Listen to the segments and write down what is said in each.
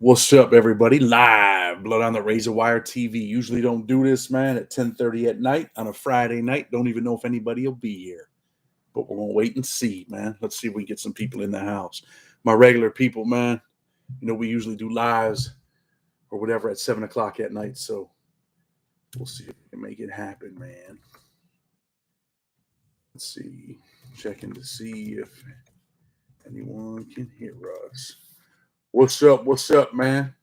What's up, everybody? Live, Blood on the Razor Wire TV. Usually don't do this, man, at 10:30 at night on a Friday night. Don't even know if anybody will be here. But we're going to wait and see, man. Let's see if we can get some people in the house. My regular people, man, we usually do lives or whatever at 7 o'clock at night. So we'll see if we can make it happen, man. Let's see. Checking to see if anyone can hear us. What's up? What's up, man?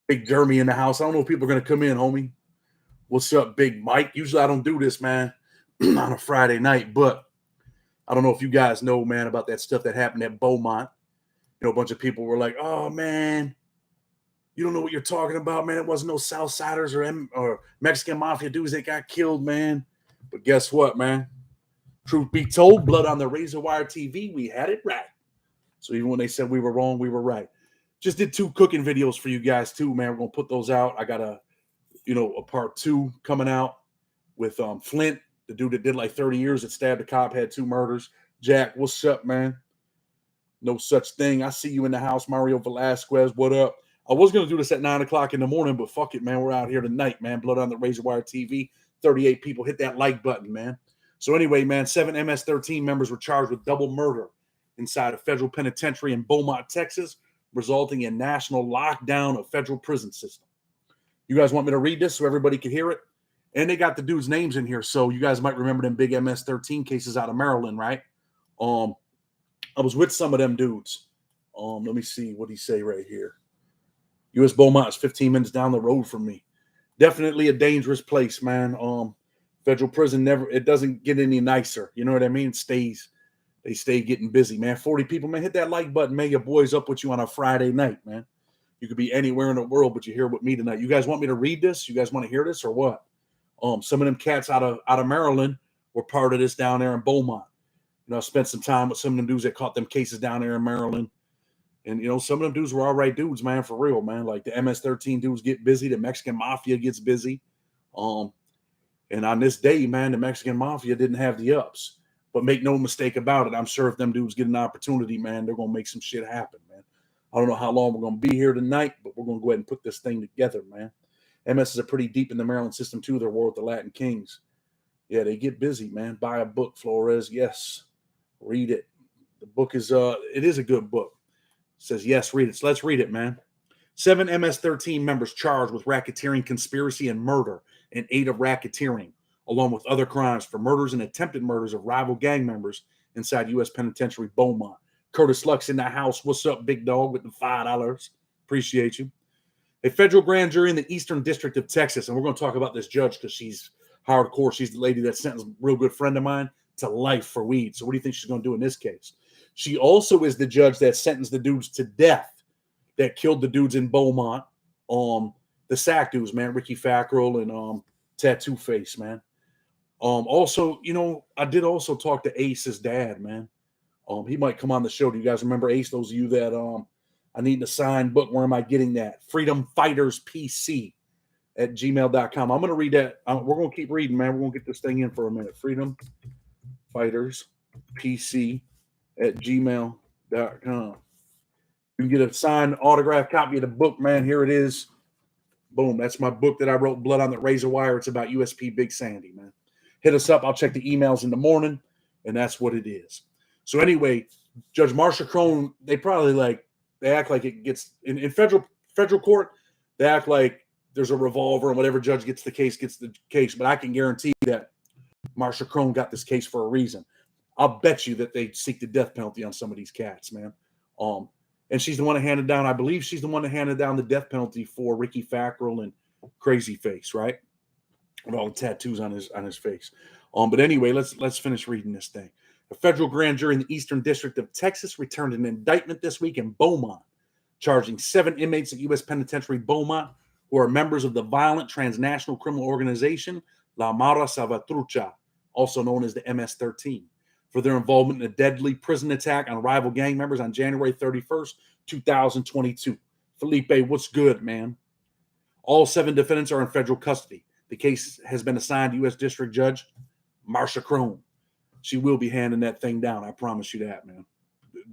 Big Jeremy in the house. I don't know if people are going to come in, homie. What's up, Big Mike? Usually I don't do this, man, on a Friday night, but I don't know if you guys know, man, about that stuff that happened at Beaumont. A bunch of people were like, oh, man, you don't know what you're talking about, man. It wasn't no Southsiders or Mexican Mafia dudes that got killed, man. But guess what, man? Truth be told, Blood on the Razor Wire TV, we had it right. So even when they said we were wrong, we were right. Just did 2 cooking videos for you guys too, man. We're gonna put those out. I got a part 2 coming out with Flint, the dude that did like 30 years that stabbed a cop, had 2 murders. Jack, what's up, man? No such thing. I see you in the house, Mario Velasquez. What up? I was gonna do this at 9 o'clock in the morning, but fuck it, man. We're out here tonight, man. Blood on the Razor Wire TV. 38 people. Hit that like button, man. So anyway, man, 7 MS-13 members were charged with double murder inside a federal penitentiary in Beaumont, Texas, resulting in national lockdown of federal prison system. You guys want me to read this so everybody can hear it? And they got the dudes' names in here, so you guys might remember them big MS-13 cases out of Maryland, right? I was with some of them dudes. Let me see what he say right here. U.S. Beaumont is 15 minutes down the road from me. Definitely a dangerous place, man. Federal prison it doesn't get any nicer. You know what I mean? They stay getting busy, man. 40 people, man. Hit that like button, man. Your boy's up with you on a Friday night, man. You could be anywhere in the world, but you're here with me tonight. You guys want me to read this? You guys want to hear this or what? Some of them cats out of Maryland were part of this down there in Beaumont. I spent some time with some of them dudes that caught them cases down there in Maryland. And, some of them dudes were all right dudes, man, for real, man. Like the MS-13 dudes get busy. The Mexican Mafia gets busy. And on this day, man, the Mexican Mafia didn't have the ups. But make no mistake about it, I'm sure if them dudes get an opportunity, man, they're going to make some shit happen, man. I don't know how long we're going to be here tonight, but we're going to go ahead and put this thing together, man. MS is pretty deep in the Maryland system, too. They're war with the Latin Kings. Yeah, they get busy, man. Buy a book, Flores. Yes. Read it. The book is, it is a good book. It says, yes, read it. So let's read it, man. 7 MS-13 members charged with racketeering, conspiracy, and murder in aid of racketeering, along with other crimes for murders and attempted murders of rival gang members inside U.S. Penitentiary Beaumont. Curtis Luck's in the house. What's up, big dog, with the $5? Appreciate you. A federal grand jury in the Eastern District of Texas, and we're going to talk about this judge because she's hardcore. She's the lady that sentenced a real good friend of mine to life for weed. So what do you think she's going to do in this case? She also is the judge that sentenced the dudes to death that killed the dudes in Beaumont. The Sack dudes, man, Ricky Fackrell and Tattoo Face, man. Also, I did also talk to Ace's dad, man. He might come on the show. Do you guys remember Ace? Those of you that I need a signed book. Where am I getting that? Freedom Fighters PC at gmail.com. I'm going to read that. We're going to keep reading, man. We're going to get this thing in for a minute. Freedom Fighters PC at gmail.com. You can get a signed autographed copy of the book, man. Here it is. Boom. That's my book that I wrote, Blood on the Razor Wire. It's about USP Big Sandy, man. Hit us up. I'll check the emails in the morning, and that's what it is. So anyway, Judge Marsha Crone, they act like it gets in federal court. They act like there's a revolver and whatever judge gets the case. But I can guarantee that Marsha Crone got this case for a reason. I'll bet you that they seek the death penalty on some of these cats, man. And she's the one that handed down. I believe she's the one that handed down the death penalty for Ricky Fackrell and Crazy Face, right? With all the tattoos on his face. But anyway, let's finish reading this thing. A federal grand jury in the Eastern District of Texas returned an indictment this week in Beaumont, charging 7 inmates at U.S. Penitentiary Beaumont who are members of the violent transnational criminal organization La Mara Salvatrucha, also known as the MS-13, for their involvement in a deadly prison attack on rival gang members on January 31st, 2022. Felipe, what's good, man? All 7 defendants are in federal custody. The case has been assigned to U.S. District Judge Marsha Crone. She will be handing that thing down. I promise you that, man.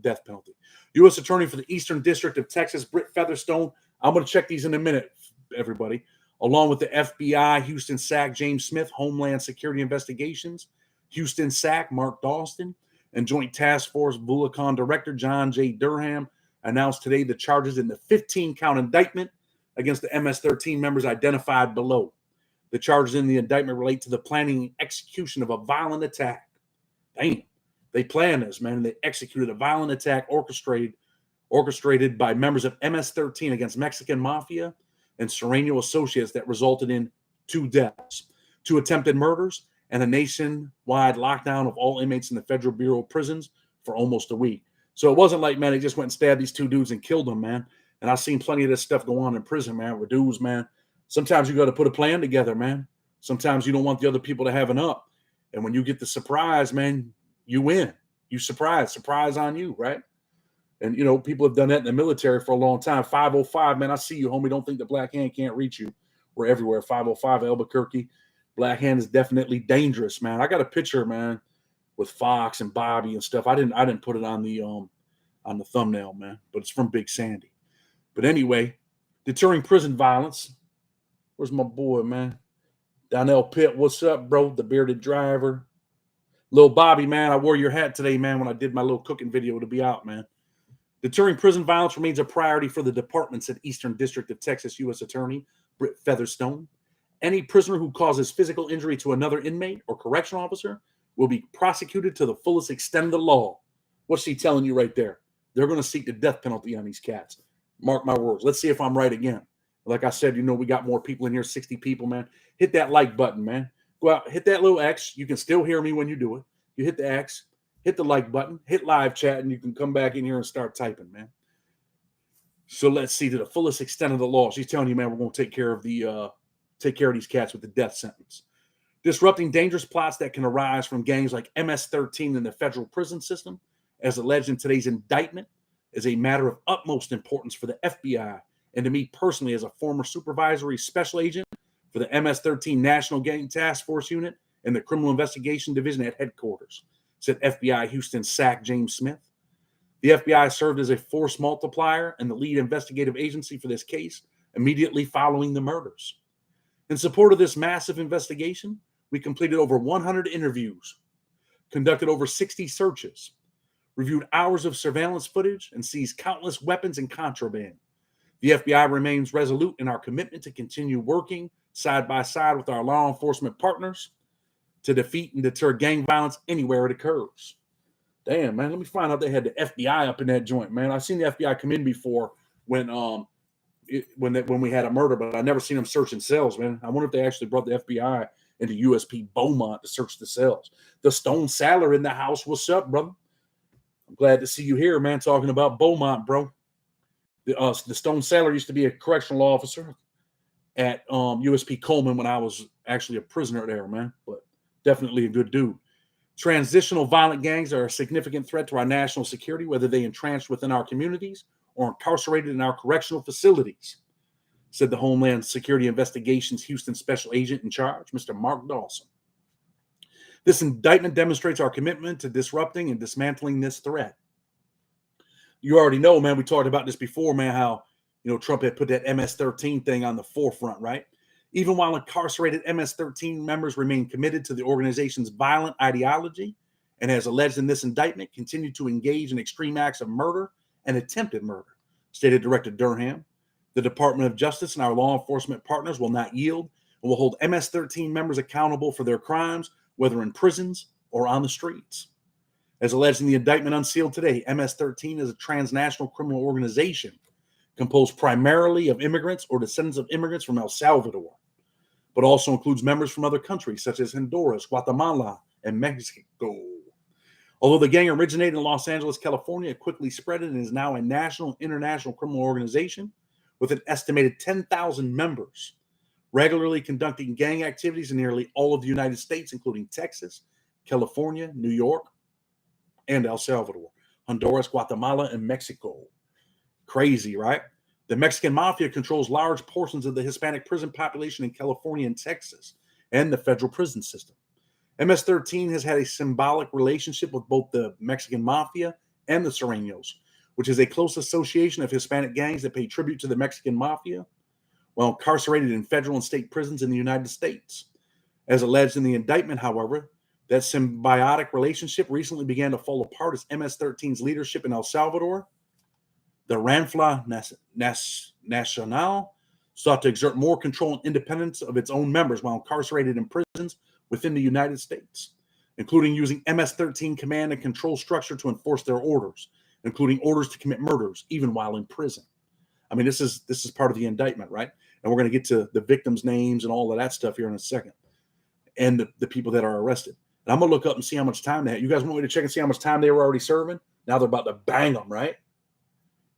death penalty. U.S. Attorney for the Eastern District of Texas, Britt Featherstone. I'm going to check these in a minute, everybody. Along with the FBI, Houston SAC, James Smith, Homeland Security Investigations, Houston SAC, Mark Dawson, and Joint Task Force Vulcan Director John J. Durham announced today the charges in the 15-count indictment against the MS-13 members identified below. The charges in the indictment relate to the planning and execution of a violent attack. Damn, they planned this, man. They executed a violent attack orchestrated by members of MS-13 against Mexican Mafia and Serrano Associates that resulted in 2 deaths, 2 attempted murders, and a nationwide lockdown of all inmates in the Federal Bureau of Prisons for almost a week. So it wasn't like, man, they just went and stabbed these 2 dudes and killed them, man. And I've seen plenty of this stuff go on in prison, man, with dudes, man. Sometimes you got to put a plan together, man. Sometimes you don't want the other people to have an up. And when you get the surprise, man, you win. You surprise on you, right? And, you know, people have done that in the military for a long time. 505, man, I see you, homie. Don't think the Black Hand can't reach you. We're everywhere. 505 Albuquerque. Black Hand is definitely dangerous, man. I got a picture, man, with Fox and Bobby and stuff. I didn't put it on the thumbnail, man, but it's from Big Sandy. But anyway, deterring prison violence. Where's my boy, man? Donnell Pitt, what's up, bro? The bearded driver. Lil Bobby, man, I wore your hat today, man, when I did my little cooking video to be out, man. Deterring prison violence remains a priority for the departments at Eastern District of Texas U.S. Attorney Britt Featherstone. Any prisoner who causes physical injury to another inmate or correctional officer will be prosecuted to the fullest extent of the law. What's she telling you right there? They're going to seek the death penalty on these cats. Mark my words. Let's see if I'm right again. Like I said, you know, we got more people in here, 60 people, man. Hit that like button, man. Go out, hit that little X. You can still hear me when you do it. You hit the X, hit the like button, hit live chat, and you can come back in here and start typing, man. So let's see, to the fullest extent of the law. She's telling you, man, we're going to take care of these cats with the death sentence. Disrupting dangerous plots that can arise from gangs like MS-13 in the federal prison system, as alleged in today's indictment, is a matter of utmost importance for the FBI and to me personally as a former supervisory special agent for the MS-13 National Gang Task Force Unit and the Criminal Investigation Division at headquarters, said FBI Houston SAC James Smith. The FBI served as a force multiplier and the lead investigative agency for this case immediately following the murders. In support of this massive investigation, we completed over 100 interviews, conducted over 60 searches, reviewed hours of surveillance footage, and seized countless weapons and contraband. The FBI remains resolute in our commitment to continue working side by side with our law enforcement partners to defeat and deter gang violence anywhere it occurs. Damn, man, let me find out they had the FBI up in that joint, man. I've seen the FBI come in before when we had a murder, but I never seen them searching cells, man. I wonder if they actually brought the FBI into USP Beaumont to search the cells. The Stone Saddler in the house. What's up, brother? I'm glad to see you here, man, talking about Beaumont, bro. The Stone Saddler used to be a correctional officer at USP Coleman when I was actually a prisoner there, man, but definitely a good dude. Transitional violent gangs are a significant threat to our national security, whether they entrenched within our communities or incarcerated in our correctional facilities, said the Homeland Security Investigations Houston Special Agent in charge, Mr. Mark Dawson. This indictment demonstrates our commitment to disrupting and dismantling this threat. You already know, man, we talked about this before, man, how, you know, Trump had put that MS-13 thing on the forefront, right? Even while incarcerated, MS-13 members remain committed to the organization's violent ideology and, as alleged in this indictment, continue to engage in extreme acts of murder and attempted murder, stated Director Durham. The Department of Justice and our law enforcement partners will not yield and will hold MS-13 members accountable for their crimes, whether in prisons or on the streets. As alleged in the indictment unsealed today, MS-13 is a transnational criminal organization composed primarily of immigrants or descendants of immigrants from El Salvador, but also includes members from other countries such as Honduras, Guatemala, and Mexico. Although the gang originated in Los Angeles, California, it quickly spread and is now a national and international criminal organization with an estimated 10,000 members, regularly conducting gang activities in nearly all of the United States, including Texas, California, New York, and El Salvador, Honduras, Guatemala, and Mexico. Crazy, right? The Mexican Mafia controls large portions of the Hispanic prison population in California and Texas and the federal prison system. MS-13 has had a symbolic relationship with both the Mexican Mafia and the Sureños, which is a close association of Hispanic gangs that pay tribute to the Mexican Mafia while incarcerated in federal and state prisons in the United States. As alleged in the indictment, however, that symbiotic relationship recently began to fall apart as MS-13's leadership in El Salvador, the Ranfla Nacional, sought to exert more control and independence of its own members while incarcerated in prisons within the United States, including using MS-13 command and control structure to enforce their orders, including orders to commit murders, even while in prison. I mean, this is part of the indictment, right? And we're going to get to the victims' names and all of that stuff here in a second, and the people that are arrested. And I'm going to look up and see how much time they had. You guys want me to check and see how much time they were already serving? Now they're about to bang them, right?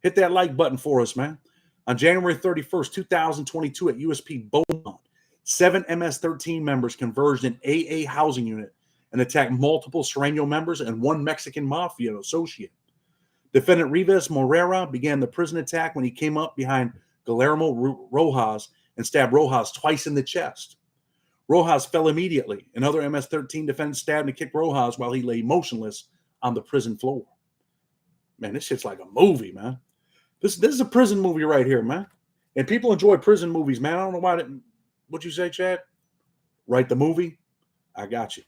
Hit that like button for us, man. On January 31st, 2022 at USP Beaumont, 7 MS-13 members converged in AA housing unit and attacked multiple Sureño members and 1 Mexican Mafia associate. Defendant Rivas Morera began the prison attack when he came up behind Guillermo Rojas and stabbed Rojas twice in the chest. Rojas fell immediately, and other MS-13 defendants stabbed and kicked Rojas while he lay motionless on the prison floor. Man, this shit's like a movie, man. This is a prison movie right here, man. And people enjoy prison movies, man. I don't know why. What'd you say, Chad? Write the movie? I got you.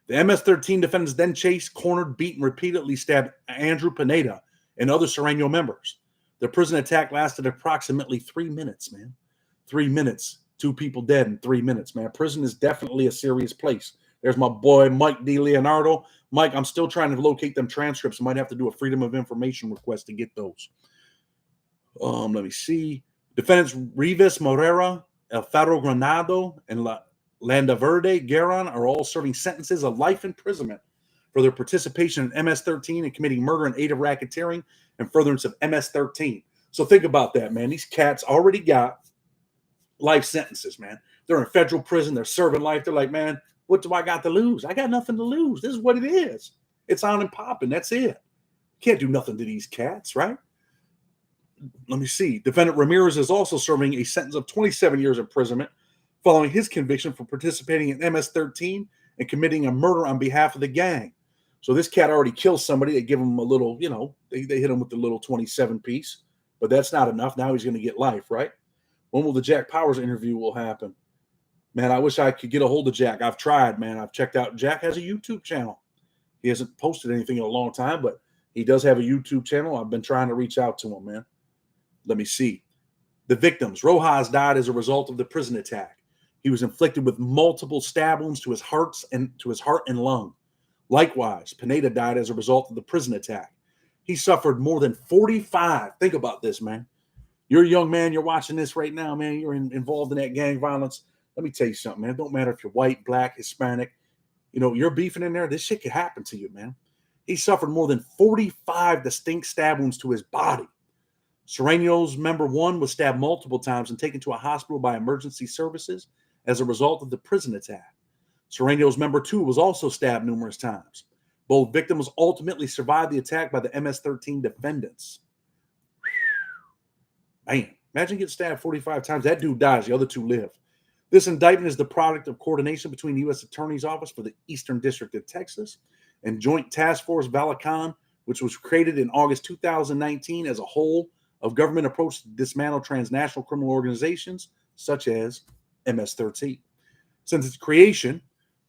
The MS-13 defendants then chased, cornered, beat, and repeatedly stabbed Andrew Pineda and other Sureño members. The prison attack lasted approximately 3 minutes, man. 3 minutes. 2 people dead in 3 minutes, man. Prison is definitely a serious place. There's my boy, Mike D. Leonardo. Mike, I'm still trying to locate them transcripts. I might have to do a Freedom of Information request to get those. Let me see. Defendants Rivas Morera, Alfaro Granado, and Landaverde Gueron are all serving sentences of life imprisonment for their participation in MS-13 and committing murder and aid of racketeering and furtherance of MS-13. So think about that, man. These cats already got life sentences, man. They're in federal prison. They're serving life. They're like, man, what do I got to lose? I got nothing to lose. This is what it is. It's on and popping. That's it. Can't do nothing to these cats, right? Let me see. Defendant Ramirez is also serving a sentence of 27 years imprisonment following his conviction for participating in MS-13 and committing a murder on behalf of the gang. So this cat already killed somebody. They give him a little, they hit him with the little 27 piece, but that's not enough. Now he's going to get life, right? When will the Jack Powers interview will happen? Man, I wish I could get a hold of Jack. I've tried, man. I've checked out. Jack has a YouTube channel. He hasn't posted anything in a long time, but he does have a YouTube channel. I've been trying to reach out to him, man. Let me see. The victims. Rojas died as a result of the prison attack. He was inflicted with multiple stab wounds to his heart and lung. Likewise, Pineda died as a result of the prison attack. He suffered more than 45. Think about this, man. You're a young man. You're watching this right now, man. You're involved in that gang violence. Let me tell you something, man. It don't matter if you're white, black, Hispanic. You're beefing in there. This shit could happen to you, man. He suffered more than 45 distinct stab wounds to his body. Sureño's member 1 was stabbed multiple times and taken to a hospital by emergency services as a result of the prison attack. Sureño's member 2 was also stabbed numerous times. Both victims ultimately survived the attack by the MS-13 defendants. Man, imagine getting stabbed 45 times. That dude dies. The other 2 live. This indictment is the product of coordination between the U.S. Attorney's Office for the Eastern District of Texas and Joint Task Force Valacan, which was created in August 2019 as a whole of government approach to dismantle transnational criminal organizations such as MS-13. Since its creation,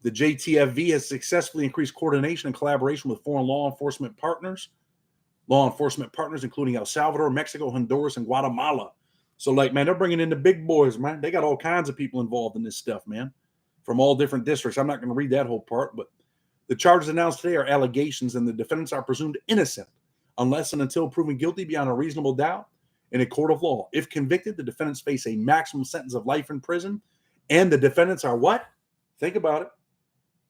the JTFV has successfully increased coordination and collaboration with foreign law enforcement partners including El Salvador, Mexico, Honduras, and Guatemala. So, man, they're bringing in the big boys, man. They got all kinds of people involved in this stuff, man, from all different districts. I'm not going to read that whole part, but the charges announced today are allegations, and the defendants are presumed innocent unless and until proven guilty beyond a reasonable doubt in a court of law. If convicted, the defendants face a maximum sentence of life in prison, and the defendants are what? Think about it.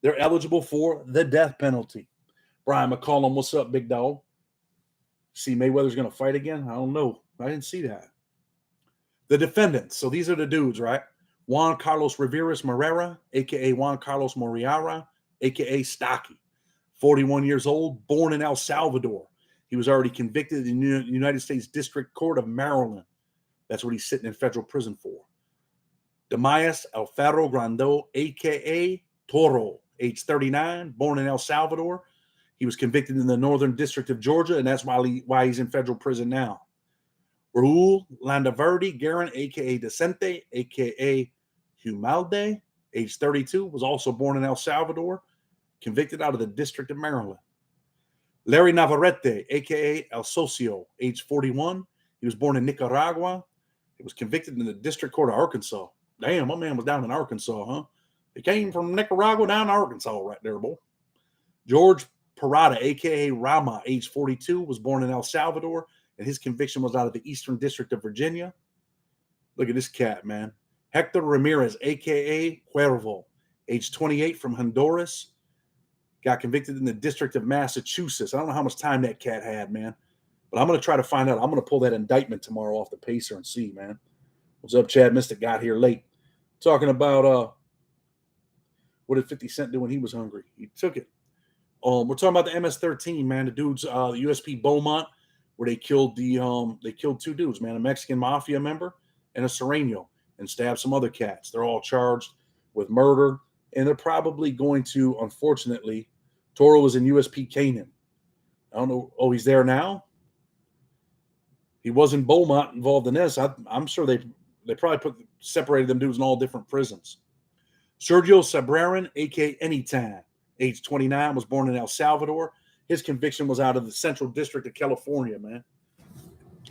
They're eligible for the death penalty. Brian McCollum, what's up, big dog? See, Mayweather's going to fight again? I don't know. I didn't see that. The defendants. So these are the dudes, right? Juan Carlos Riveras Morera, a.k.a. Juan Carlos Moriara, a.k.a. Stocky. 41 years old, born in El Salvador. He was already convicted in the United States District Court of Maryland. That's what he's sitting in federal prison for. Demayas Alfaro Grando, a.k.a. Toro, age 39, born in El Salvador. He was convicted in the Northern District of Georgia, and that's why he's in federal prison now. Raul Landaverde Guerin, a.k.a. Decente, a.k.a. Humalde, age 32, was also born in El Salvador, convicted out of the District of Maryland. Larry Navarrete, a.k.a. El Socio, age 41. He was born in Nicaragua. He was convicted in the District Court of Arkansas. Damn, my man was down in Arkansas, huh? He came from Nicaragua down to Arkansas right there, boy. George Parada, a.k.a. Rama, age 42, was born in El Salvador, and his conviction was out of the Eastern District of Virginia. Look at this cat, man. Hector Ramirez, a.k.a. Cuervo, age 28, from Honduras, got convicted in the District of Massachusetts. I don't know how much time that cat had, man, but I'm going to try to find out. I'm going to pull that indictment tomorrow off the pacer and see, man. What's up, Chad? Mystic got here late. Talking about what did 50 Cent do when he was hungry? He took it. We're talking about the MS-13, man. The dudes, the USP Beaumont, where they killed two dudes, man, a Mexican Mafia member and a Sereno, and stabbed some other cats. They're all charged with murder, and they're probably going to, unfortunately, Toro was in USP Canaan. I don't know. Oh, he's there now? He was in Beaumont involved in this. I'm sure they probably separated them dudes in all different prisons. Sergio Sabrerin, a.k.a. Anytime, age 29, was born in El Salvador. His conviction was out of the Central District of California, man.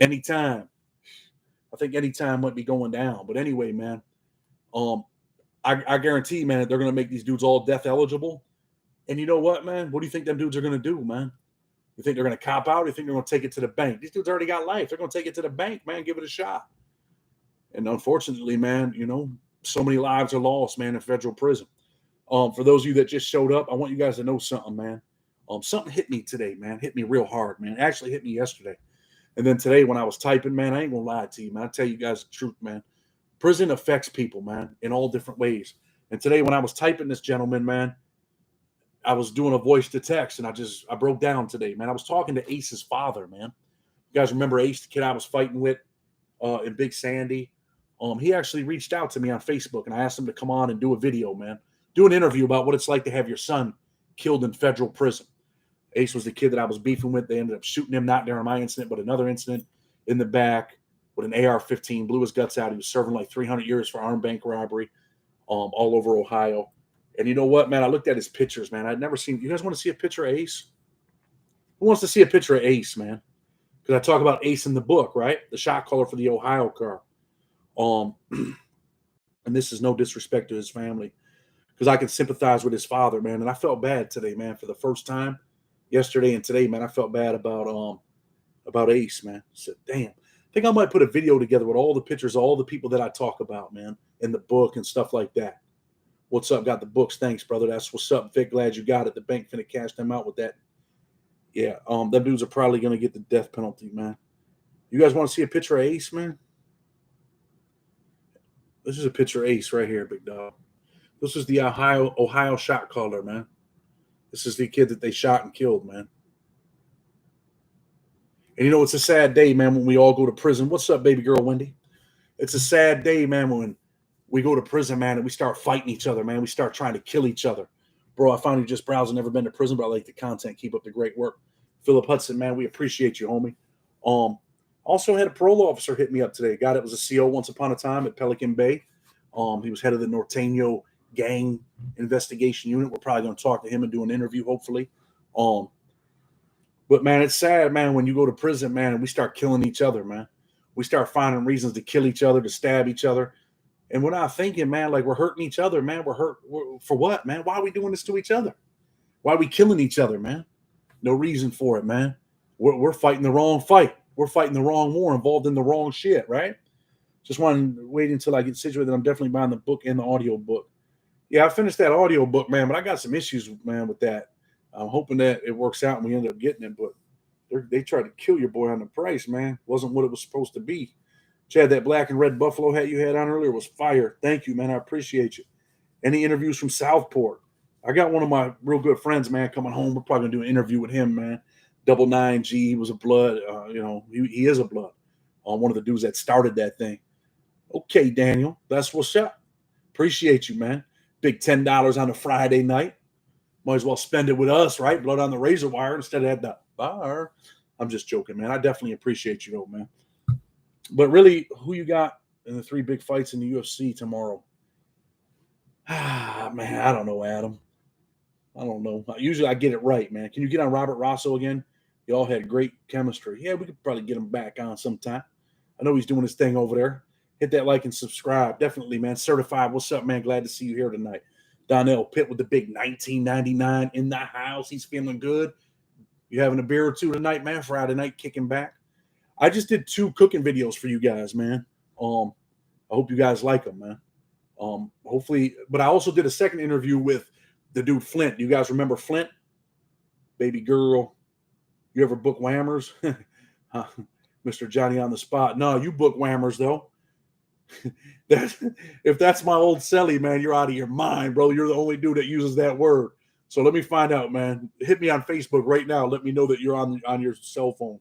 Anytime. I think Anytime might be going down. But anyway, man, I guarantee, man, they're going to make these dudes all death eligible. And you know what, man? What do you think them dudes are going to do, man? You think they're going to cop out? Or you think they're going to take it to the bank? These dudes already got life. They're going to take it to the bank, man. Give it a shot. And unfortunately, man, so many lives are lost, man, in federal prison. For those of you that just showed up, I want you guys to know something, man. Something hit me today, man. Hit me real hard, man. Actually hit me yesterday. And then today when I was typing, man, I ain't going to lie to you, man. I'll tell you guys the truth, man. Prison affects people, man, in all different ways. And today when I was typing this gentleman, man, I was doing a voice to text, and I broke down today, man. I was talking to Ace's father, man. You guys remember Ace, the kid I was fighting with in Big Sandy? He actually reached out to me on Facebook, and I asked him to come on and do a video, man. Do an interview about what it's like to have your son killed in federal prison. Ace was the kid that I was beefing with. They ended up shooting him, not during my incident, but another incident in the back with an AR-15, blew his guts out. He was serving like 300 years for armed bank robbery all over Ohio. And you know what, man? I looked at his pictures, man. I'd never seen – you guys want to see a picture of Ace? Who wants to see a picture of Ace, man? Because I talk about Ace in the book, right? The shot caller for the Ohio car. And this is no disrespect to his family, because I can sympathize with his father, man. And I felt bad today, man, for the first time. Yesterday and today, man, I felt bad about Ace, man. I said, damn. I think I might put a video together with all the pictures of all the people that I talk about, man, in the book and stuff like that. What's up? Got the books. Thanks, brother. That's what's up, Vic. Glad you got it. The bank finna cash them out with that. Yeah, them dudes are probably going to get the death penalty, man. You guys want to see a picture of Ace, man? This is a picture of Ace right here, big dog. This is the Ohio shot caller, man. This is the kid that they shot and killed, man. And it's a sad day, man, when we all go to prison. What's up, baby girl Wendy? It's a sad day, man, when we go to prison, man, and we start fighting each other, man. We start trying to kill each other. Bro, I finally just browsed. Never been to prison, but I like the content. Keep up the great work. Philip Hudson, man, we appreciate you, homie. Also had a parole officer hit me up today. A guy that was a CO once upon a time at Pelican Bay. He was head of the Norteño gang investigation unit. We're probably going to talk to him and do an interview, hopefully. But, man, it's sad, man, when you go to prison, man, and we start killing each other, man. We start finding reasons to kill each other, to stab each other. And we're not thinking, man, like we're hurting each other, man. We're for what, man? Why are we doing this to each other? Why are we killing each other, man? No reason for it, man. We're fighting the wrong fight. We're fighting the wrong war, involved in the wrong shit, right? Just want to wait until I get situated. I'm definitely buying the book and the audio book. Yeah, I finished that audio book, man, but I got some issues, man, with that. I'm hoping that it works out and we end up getting it, but they tried to kill your boy on the price, man. Wasn't what it was supposed to be. Chad, that black and red buffalo hat you had on earlier was fire. Thank you, man. I appreciate you. Any interviews from Southport? I got one of my real good friends, man, coming home. We're probably going to do an interview with him, man. 9G, he was a blood. He is a blood. One of the dudes that started that thing. Okay, Daniel, that's what's up. Appreciate you, man. Big $10 on a Friday night. Might as well spend it with us, right? Blood on the razor wire instead of at the bar. I'm just joking, man. I definitely appreciate you, though, man. But really, who you got in the 3 big fights in the UFC tomorrow? Man, I don't know, Adam. I don't know. Usually I get it right, man. Can you get on Robert Rosso again? Y'all had great chemistry. Yeah, we could probably get him back on sometime. I know he's doing his thing over there. Hit that like and subscribe. Definitely, man. Certified. What's up, man? Glad to see you here tonight. Donnell Pitt with the big 1999 in the house. He's feeling good. You having a beer or two tonight, man? Friday night, kicking back. I just did 2 cooking videos for you guys, man. I hope you guys like them, man. Hopefully, but I also did a second interview with the dude Flint. You guys remember Flint? Baby girl. You ever book whammers? Mr. Johnny on the spot. No, you book whammers, though. If that's my old celly, man, you're out of your mind, bro. You're the only dude that uses that word. So let me find out, man. Hit me on Facebook right now. Let me know that you're on your cell phone.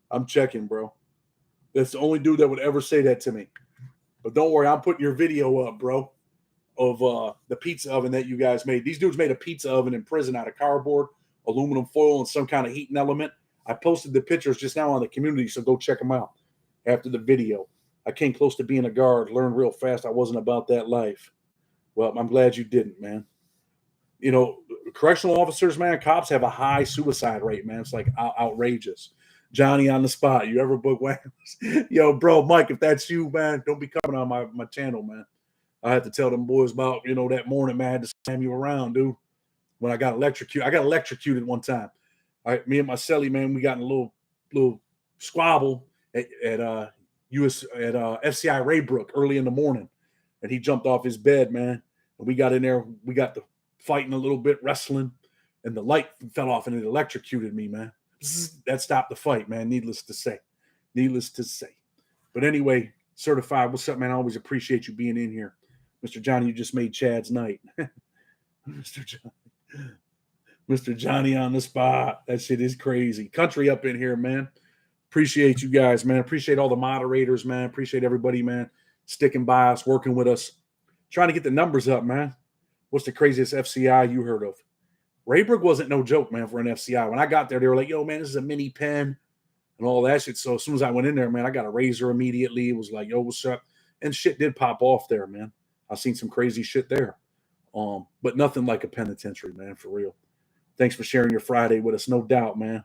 I'm checking, bro. That's the only dude that would ever say that to me. But don't worry, I'm putting your video up, bro, of the pizza oven that you guys made. These dudes made a pizza oven in prison out of cardboard, aluminum foil, and some kind of heating element. I posted the pictures just now on the community, so go check them out after the video. I came close to being a guard, learned real fast I wasn't about that life. Well, I'm glad you didn't, man. You know, correctional officers, man, cops have a high suicide rate, man. It's like outrageous. Johnny on the spot. You ever book whammers? Yo, bro, Mike, if that's you, man, don't be coming on my channel, man. I had to tell them boys about, that morning, man, to slam you around, dude. When I got electrocuted. I got electrocuted one time. Me and my celly, man, we got in a little squabble at FCI Raybrook early in the morning. And he jumped off his bed, man. And we got in there. We got the fighting a little bit, wrestling. And the light fell off and it electrocuted me, man. That stopped the fight, man. Needless to say. But anyway, certified. What's up, man? I always appreciate you being in here. Mr. Johnny, you just made Chad's night. Mr. Johnny on the spot. That shit is crazy. Country up in here, man. Appreciate you guys, man. Appreciate all the moderators, man. Appreciate everybody, man, sticking by us, working with us. Trying to get the numbers up, man. What's the craziest FCI you heard of? Raybrook wasn't no joke, man, for an FCI. When I got there, they were like, yo, man, this is a mini pen and all that shit. So as soon as I went in there, man, I got a razor immediately. It was like, yo, what's up? And shit did pop off there, man. I've seen some crazy shit there. But nothing like a penitentiary, man, for real. Thanks for sharing your Friday with us. No doubt, man.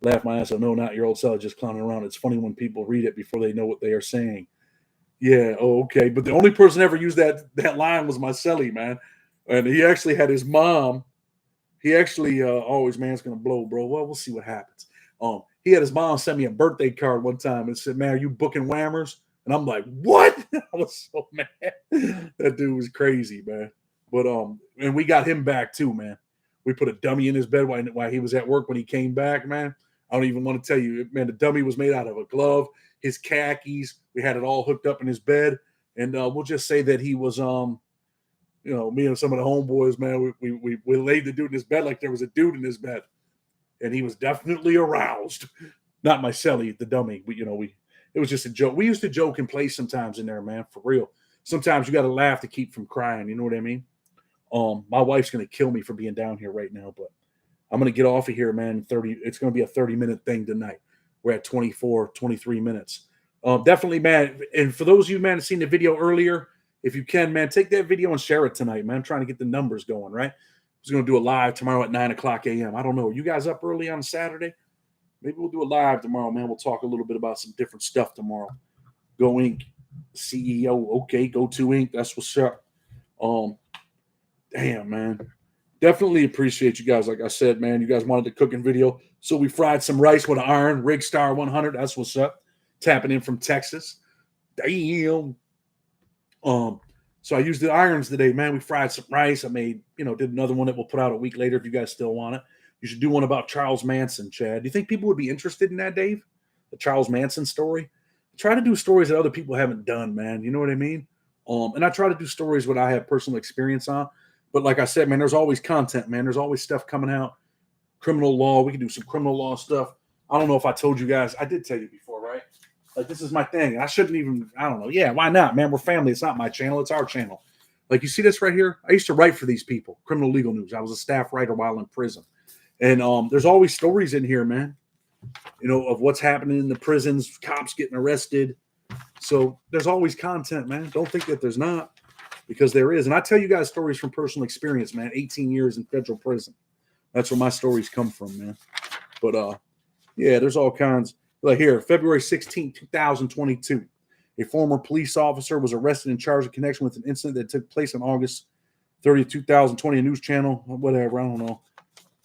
Laugh my ass off. No, not your old self, just clowning around. It's funny when people read it before they know what they are saying. Yeah, okay. But the only person ever used that line was my celly, man. And he actually had his mom. He actually always, man, it's going to blow, bro. Well, we'll see what happens. He had his mom send me a birthday card one time and said, man, are you booking whammers? And I'm like, what? I was so mad. That dude was crazy, man. But and we got him back too, man. We put a dummy in his bed while he was at work when he came back, man. I don't even want to tell you, man, the dummy was made out of a glove, his khakis. We had it all hooked up in his bed. And we'll just say that he was, me and some of the homeboys, man, we laid the dude in his bed like there was a dude in his bed. And he was definitely aroused. Not my celly, the dummy. It was just a joke. We used to joke and play sometimes in there, man, for real. Sometimes you got to laugh to keep from crying. You know what I mean? My wife's going to kill me for being down here right now, but I'm going to get off of here, man. It's going to be a 30-minute thing tonight. We're at 24, 23 minutes. Definitely, man. And for those of you, man, seen the video earlier, if you can, man, take that video and share it tonight, man. I'm trying to get the numbers going, right? I was going to do a live tomorrow at 9 o'clock a.m. I don't know. Are you guys up early on Saturday? Maybe we'll do a live tomorrow, man. We'll talk a little bit about some different stuff tomorrow. Go Inc. CEO. Okay, Go to Inc. That's what's up. Damn, man. Definitely appreciate you guys. Like I said, man, you guys wanted the cooking video. So we fried some rice with an iron. Rig Star 100. That's what's up. Tapping in from Texas. Damn. So I used the irons today, man. We fried some rice. I made, did another one that we'll put out a week later if you guys still want it. You should do one about Charles Manson, Chad. Do you think people would be interested in that, Dave? The Charles Manson story? I try to do stories that other people haven't done, man. You know what I mean? And I try to do stories what I have personal experience on. But like I said, man, there's always content, man. There's always stuff coming out. Criminal law. We can do some criminal law stuff. I don't know if I told you guys. I did tell you before, right? Like, this is my thing. I shouldn't even, I don't know. Yeah, why not, man? We're family. It's not my channel. It's our channel. Like you see this right here? I used to write for these people, criminal legal news. I was a staff writer while in prison. And there's always stories in here, man, of what's happening in the prisons, cops getting arrested. So there's always content, man. Don't think that there's not, because there is. And I tell you guys stories from personal experience, man. 18 years in federal prison. That's where my stories come from, man. But yeah, there's all kinds. Like here, February 16, 2022. A former police officer was arrested and charged in connection with an incident that took place on August 30th, 2020. A news channel, whatever, I don't know.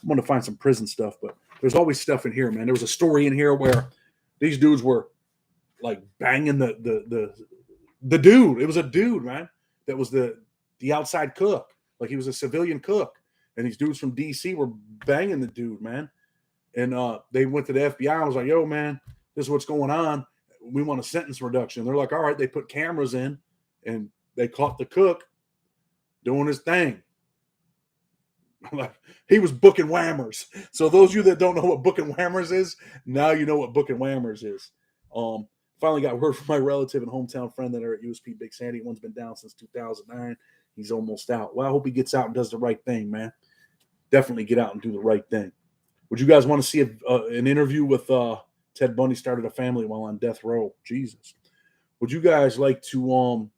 I'm going to find some prison stuff, but there's always stuff in here, man. There was a story in here where these dudes were like banging the dude. It was a dude, man, that was the outside cook. Like he was a civilian cook. And these dudes from DC were banging the dude, man. And they went to the FBI and was like, yo, man, this is what's going on. We want a sentence reduction. They're like, all right. They put cameras in and they caught the cook doing his thing. Like he was booking whammers. So those of you that don't know what booking whammers is, now you know what booking whammers is. Finally got word from my relative and hometown friend that are at USP Big Sandy. One's been down since 2009. He's almost out. Well, I hope he gets out and does the right thing, man. Definitely get out and do the right thing. Would you guys want to see an interview with Ted Bundy started a family while on death row? Jesus. Would you guys like to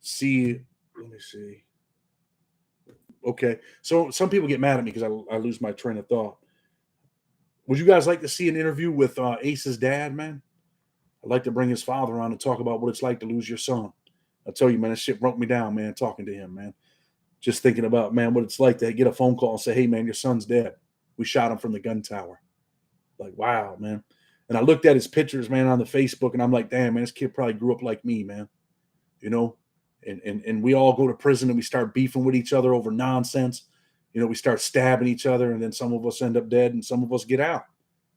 see? Let me see. Okay, so some people get mad at me because I lose my train of thought. Would you guys like to see an interview with Ace's dad, man? I'd like to bring his father on and talk about what it's like to lose your son. I tell you, man, that shit broke me down, man, talking to him, man. Just thinking about, man, what it's like to get a phone call and say, hey, man, your son's dead. We shot him from the gun tower. Like, wow, man. And I looked at his pictures, man, on the Facebook, and I'm like, damn, man, this kid probably grew up like me, man. And we all go to prison and we start beefing with each other over nonsense. We start stabbing each other, and then some of us end up dead and some of us get out.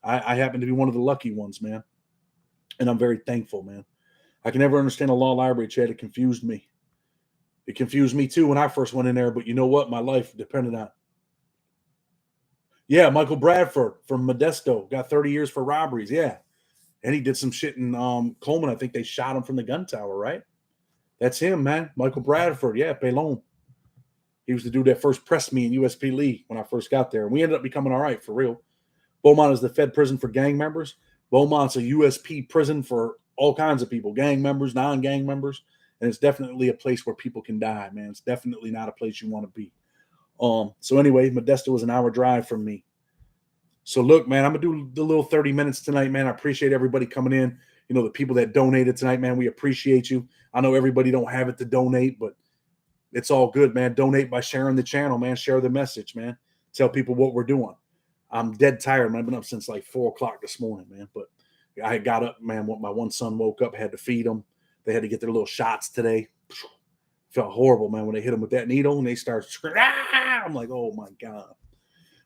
I happen to be one of the lucky ones, man. And I'm very thankful, man. I can never understand a law library, Chad. It confused me. It confused me too when I first went in there, but you know what? My life depended on it. Yeah, Michael Bradford from Modesto got 30 years for robberies. Yeah. And he did some shit in Coleman. I think they shot him from the gun tower, right? That's him, man. Michael Bradford. Yeah, Pelon. He was the dude that first pressed me in USP Lee when I first got there. And we ended up becoming all right, for real. Beaumont is the Fed prison for gang members. Beaumont's a USP prison for all kinds of people, gang members, non-gang members. And it's definitely a place where people can die, man. It's definitely not a place you want to be. So anyway, Modesto was an hour drive from me. So look, man, I'm going to do the little 30 minutes tonight, man. I appreciate everybody coming in. The people that donated tonight, man, we appreciate you. I know everybody don't have it to donate, but it's all good, man. Donate by sharing the channel, man. Share the message, man. Tell people what we're doing. I'm dead tired, man. I've been up since like 4 o'clock this morning, man. But I got up, man. When my one son woke up, had to feed them. They had to get their little shots today. Felt horrible, man, when they hit them with that needle and they start screaming. Ah! I'm like, oh, my God.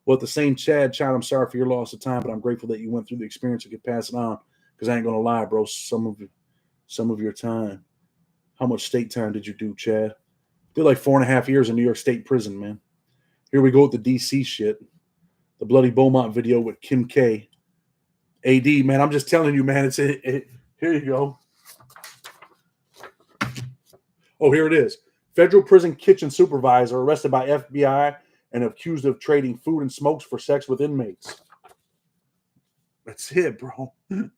Well, at the same Chad, I'm sorry for your loss of time, but I'm grateful that you went through the experience and could pass it on. Because I ain't going to lie, bro, some of your time. How much state time did you do, Chad? Did like 4.5 years in New York State prison, man. Here we go with the DC shit. The bloody Beaumont video with Kim K. AD, man, I'm just telling you, man. Here you go. Oh, here it is. Federal prison kitchen supervisor arrested by FBI and accused of trading food and smokes for sex with inmates. That's it, bro. Dude,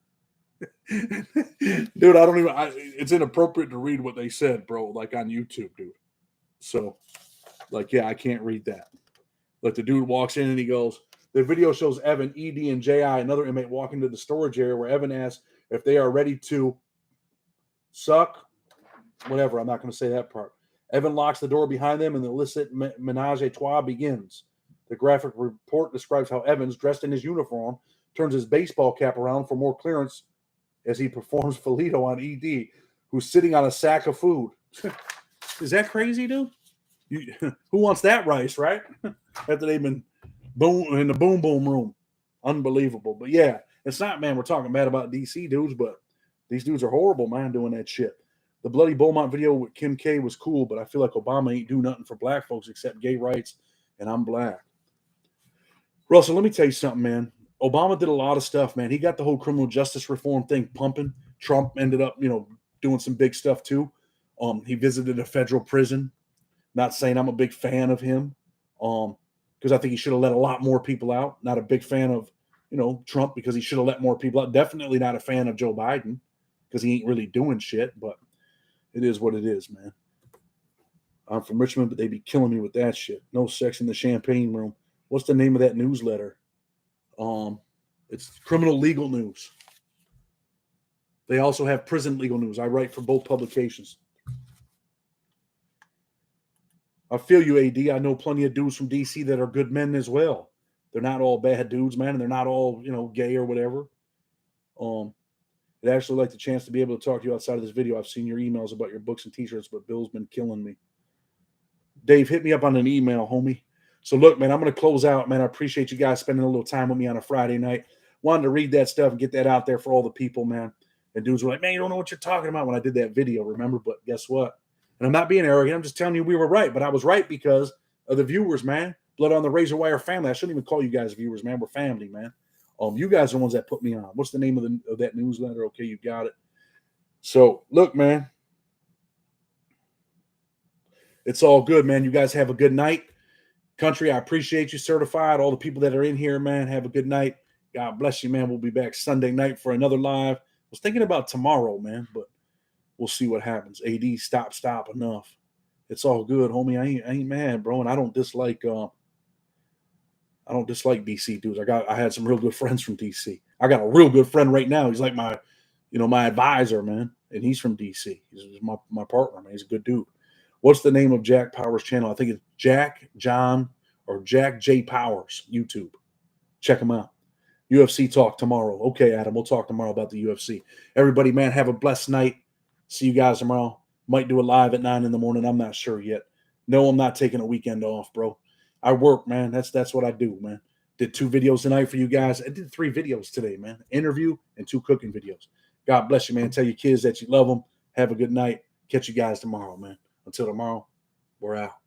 it's inappropriate to read what they said, bro, like on YouTube, dude. So, like, yeah, I can't read that. Like, the dude walks in and he goes, the video shows Evan, ED, and JI, another inmate, walking to the storage area where Evan asks if they are ready to suck. Whatever, I'm not going to say that part. Evan locks the door behind them and the illicit menage a trois begins. The graphic report describes how Evans, dressed in his uniform, turns his baseball cap around for more clearance as he performs Felito on ED, who's sitting on a sack of food. Is that crazy, dude? Who wants that rice, right? After they've been boom in the boom room. Unbelievable. But yeah, it's not, man, we're talking bad about DC dudes, but these dudes are horrible, man, doing that shit. The bloody Beaumont video with Kim K was cool, but I feel like Obama ain't do nothing for black folks except gay rights, and I'm black. Russell, let me tell you something, man. Obama did a lot of stuff, man. He got the whole criminal justice reform thing pumping. Trump ended up, doing some big stuff too. He visited a federal prison. Not saying I'm a big fan of him, because I think he should have let a lot more people out. Not a big fan of, Trump, because he should have let more people out. Definitely not a fan of Joe Biden because he ain't really doing shit, but it is what it is, man. I'm from Richmond, but they be killing me with that shit. No sex in the champagne room. What's the name of that newsletter? It's Criminal Legal News. They also have Prison Legal News. I write for both publications. I feel you, AD. I know plenty of dudes from DC that are good men as well. They're not all bad dudes, man, and they're not all, gay or whatever. I'd actually like the chance to be able to talk to you outside of this video. I've seen your emails about your books and t-shirts, but Bill's been killing me. Dave, hit me up on an email, homie. So look, man, I'm going to close out, man. I appreciate you guys spending a little time with me on a Friday night. Wanted to read that stuff and get that out there for all the people, man. And dudes were like, man, you don't know what you're talking about when I did that video, remember? But guess what? And I'm not being arrogant. I'm just telling you we were right. But I was right because of the viewers, man. Blood on the Razor Wire family. I shouldn't even call you guys viewers, man. We're family, man. You guys are the ones that put me on. What's the name of that newsletter? Okay, you got it. So, look, man. It's all good, man. You guys have a good night. Country, I appreciate you, certified. All the people that are in here, man, have a good night. God bless you, man. We'll be back Sunday night for another live. I was thinking about tomorrow, man, but we'll see what happens. AD, stop, enough. It's all good, homie. I ain't mad, bro, and I don't dislike DC dudes. I had some real good friends from DC. I got a real good friend right now. He's like my advisor, man, and he's from DC. He's my partner, man. He's a good dude. What's the name of Jack Powers' channel? I think it's Jack J Powers, YouTube. Check him out. UFC talk tomorrow. Okay, Adam, we'll talk tomorrow about the UFC. Everybody, man, have a blessed night. See you guys tomorrow. Might do it live at 9 a.m. I'm not sure yet. No, I'm not taking a weekend off, bro. I work, man. That's what I do, man. Did 2 videos tonight for you guys. I did 3 videos today, man. Interview and 2 cooking videos. God bless you, man. Tell your kids that you love them. Have a good night. Catch you guys tomorrow, man. Until tomorrow, we're out.